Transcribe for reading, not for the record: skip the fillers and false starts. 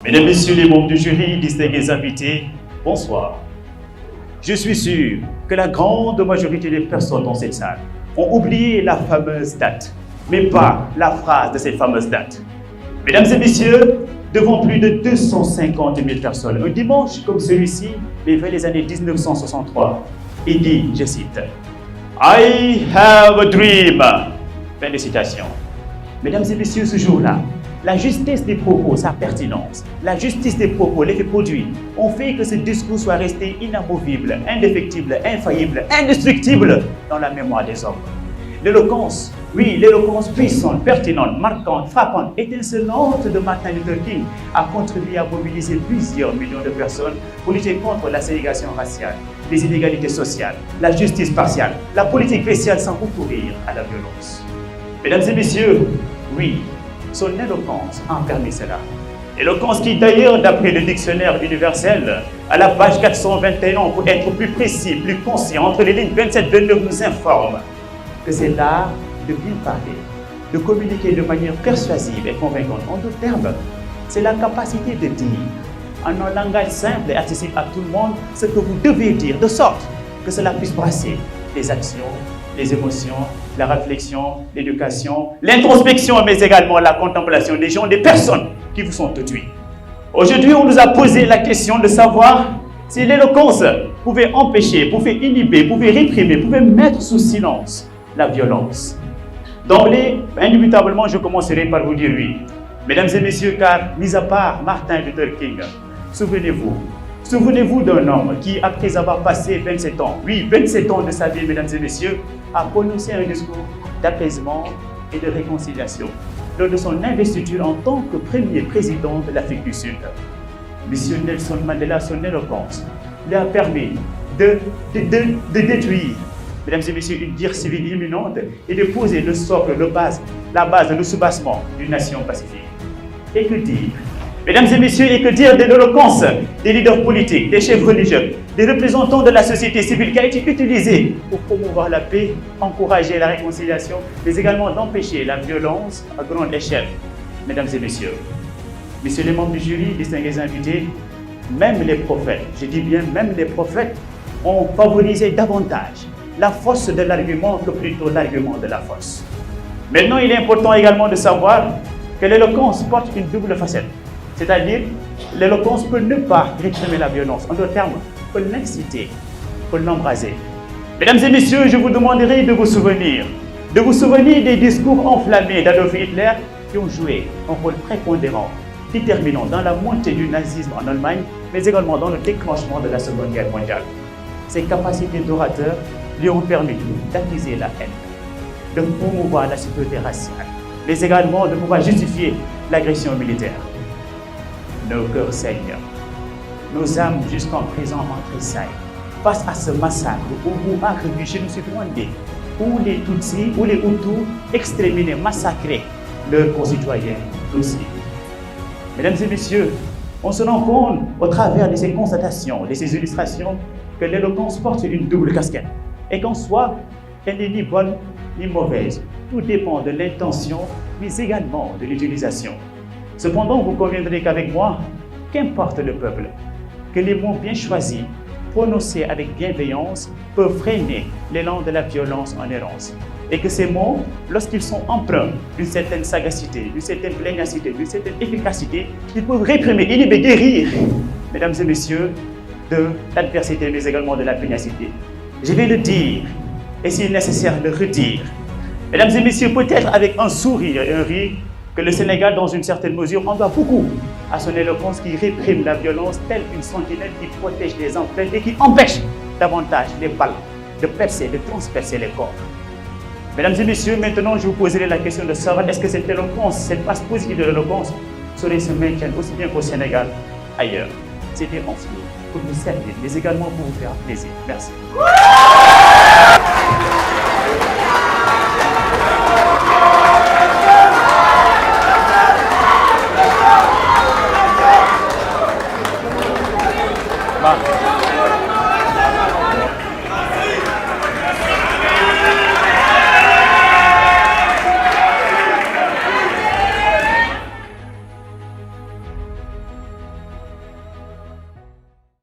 Mesdames, Messieurs les membres du jury, distingués invités, bonsoir. Je suis sûr que la grande majorité des personnes dans cette salle ont oublié la fameuse date, mais pas la phrase de cette fameuse date. Mesdames et messieurs, devant plus de 250 000 personnes, un dimanche comme celui-ci, mais vers les années 1963, il dit, je cite, « I have a dream ». Fin de citation. Mesdames et messieurs, ce jour-là, la justesse des propos, sa pertinence, la justice des propos, l'effet produit, ont fait que ce discours soit resté inamovible, indéfectible, infaillible, indestructible dans la mémoire des hommes. L'éloquence, oui, l'éloquence puissante, pertinente, marquante, frappante, étincelante de Martin Luther King a contribué à mobiliser plusieurs millions de personnes pour lutter contre la ségrégation raciale, les inégalités sociales, la justice partielle, la politique spéciale sans recourir à la violence. Mesdames et messieurs, oui, son éloquence a permis cela. Éloquence qui d'ailleurs, d'après le dictionnaire universel, à la page 421, pour être plus précis, plus conscient, entre les lignes 27-29 nous informe que c'est l'art de bien parler, de communiquer de manière persuasive et convaincante. En d'autres termes, c'est la capacité de dire, en un langage simple et accessible à tout le monde, ce que vous devez dire, de sorte que cela puisse brasser les actions, les émotions, la réflexion, l'éducation, l'introspection, mais également la contemplation des gens, des personnes qui vous sont autour. Aujourd'hui, on nous a posé la question de savoir si l'éloquence pouvait empêcher, pouvait inhiber, pouvait réprimer, pouvait mettre sous silence la violence. D'emblée, indubitablement, je commencerai par vous dire oui. Mesdames et messieurs, car, mis à part Martin Luther King, souvenez-vous d'un homme qui, après avoir passé 27 ans, oui, 27 ans de sa vie, mesdames et messieurs, a prononcé un discours d'apaisement et de réconciliation lors de son investiture en tant que premier président de l'Afrique du Sud. Monsieur Nelson Mandela, son éloquence, lui a permis de détruire, mesdames et messieurs, une guerre civile imminente et de poser le socle, la base de le soubassement d'une nation pacifique. Et que dire? Mesdames et messieurs, et que dire de l'éloquence des leaders politiques, des chefs religieux, des représentants de la société civile qui a été utilisée pour promouvoir la paix, encourager la réconciliation, mais également d'empêcher la violence à grande échelle. Mesdames et messieurs les membres du jury, distingués invités, même les prophètes, je dis bien même les prophètes, ont favorisé davantage la force de l'argument que plutôt l'argument de la force. Maintenant, il est important également de savoir que l'éloquence porte une double facette. C'est-à-dire, l'éloquence peut ne pas réprimer la violence. En d'autres termes, peut l'inciter, peut l'embraser. Mesdames et messieurs, je vous demanderai de vous souvenir des discours enflammés d'Adolf Hitler qui ont joué un rôle prépondérant, déterminant dans la montée du nazisme en Allemagne, mais également dans le déclenchement de la Seconde Guerre mondiale. Ses capacités d'orateur lui ont permis d'attiser la haine, de promouvoir la sécurité raciale, mais également de pouvoir justifier l'agression militaire. Nos cœurs saignent, nos âmes jusqu'en présent en tressaillent face à ce massacre où vous arrivez chez nous sur Rwandais, où les Tutsis, où les Hutus exterminés, massacrés leurs concitoyens Tutsis. Mesdames et messieurs, on se rend compte au travers de ces constatations, de ces illustrations, que l'éloquence porte une double casquette et qu'en soi, elle n'est ni bonne ni mauvaise. Tout dépend de l'intention, mais également de l'utilisation. Cependant, vous conviendrez qu'avec moi, qu'importe le peuple, que les mots bien choisis, prononcés avec bienveillance, peuvent freiner l'élan de la violence en errance. Et que ces mots, lorsqu'ils sont empreints d'une certaine sagacité, d'une certaine plénacité, d'une certaine efficacité, ils peuvent réprimer, inhiber, guérir, mesdames et messieurs, de l'adversité, mais également de la plénacité. Je vais le dire, et s'il est nécessaire de le redire. Mesdames et messieurs, peut-être avec un sourire et un rire, que le Sénégal, dans une certaine mesure, en doit beaucoup à son éloquence qui réprime la violence telle une sentinelle qui protège les enfants et qui empêche davantage les balles de percer, de transpercer les corps. Mesdames et messieurs, maintenant je vous poserai la question de savoir est-ce que cette éloquence, cette phase positive de l'éloquence saurait se maintenir aussi bien qu'au Sénégal, ailleurs. C'était ensuite pour vous servir, mais également pour vous faire plaisir. Merci.